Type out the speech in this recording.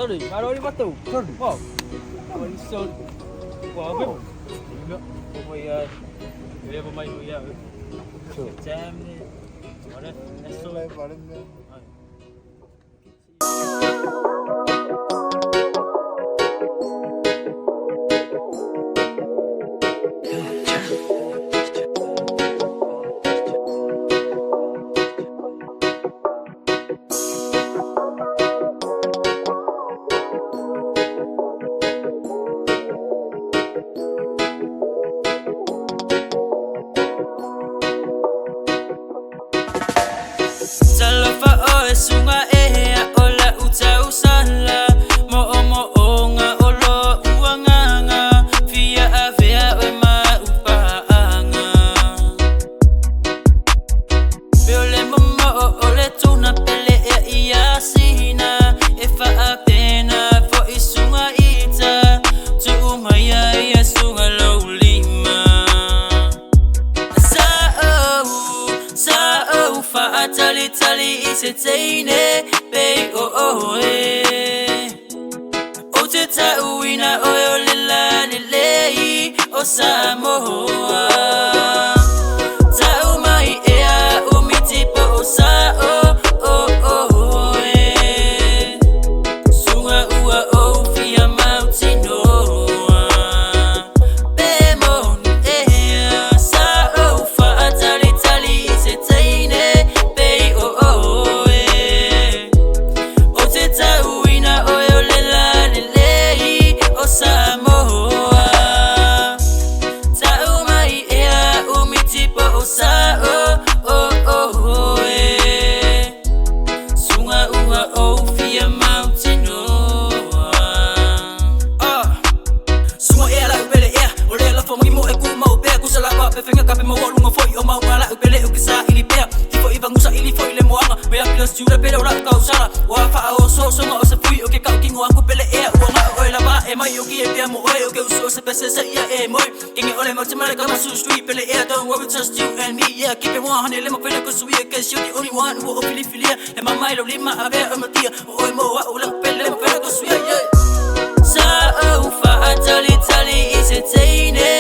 Sorry, marori batu. Sorry. Wow. Marori sol. Wow, apa? Enggak. Pokoknya dia pemain ya. Jam ni. Mana? Esok. Sunga ola uta usala mo nga olo uanganga via avea ma upaanga Biole momo ole tuna pele ia sina efa apena fo isunga ita tu maya ya sunga lolima Sao FAATALI TEINE Bay O te tauina o yo lila lilei o Samoa Tau mai ea umitipo o sao Sunga ua o fia mautinoa Bemon ea sao FAATALI TEINE Bay Samoa Tau mai ea umitipo o sao Sunga ua o fia mautinoa Sunga ea la upele ea o lea la fomo imo e kuma o pea Kusala wa pefenga kape mo walunga foi o maunga la upele o kisa ili pea Ifo iwa ngusa ili foi le moanga Mea pilas tiura pele o la kausala Wa faa o so songa o se fui o ke kau kingo aku pele ea Uanga o la ba e mai o ki e pia mo oe o ke uso se pese sa ia e moi Kingi ole mo te mare kama su street pele ea Don't worry trust you and me yeah Keep it 100 le mo pele ko suia Cause you're the only one who o pili filia E ma mai lo lima avea o matia O oe mo wa ula pele le mo pele ko suia yeah Sao FAATALI TEINE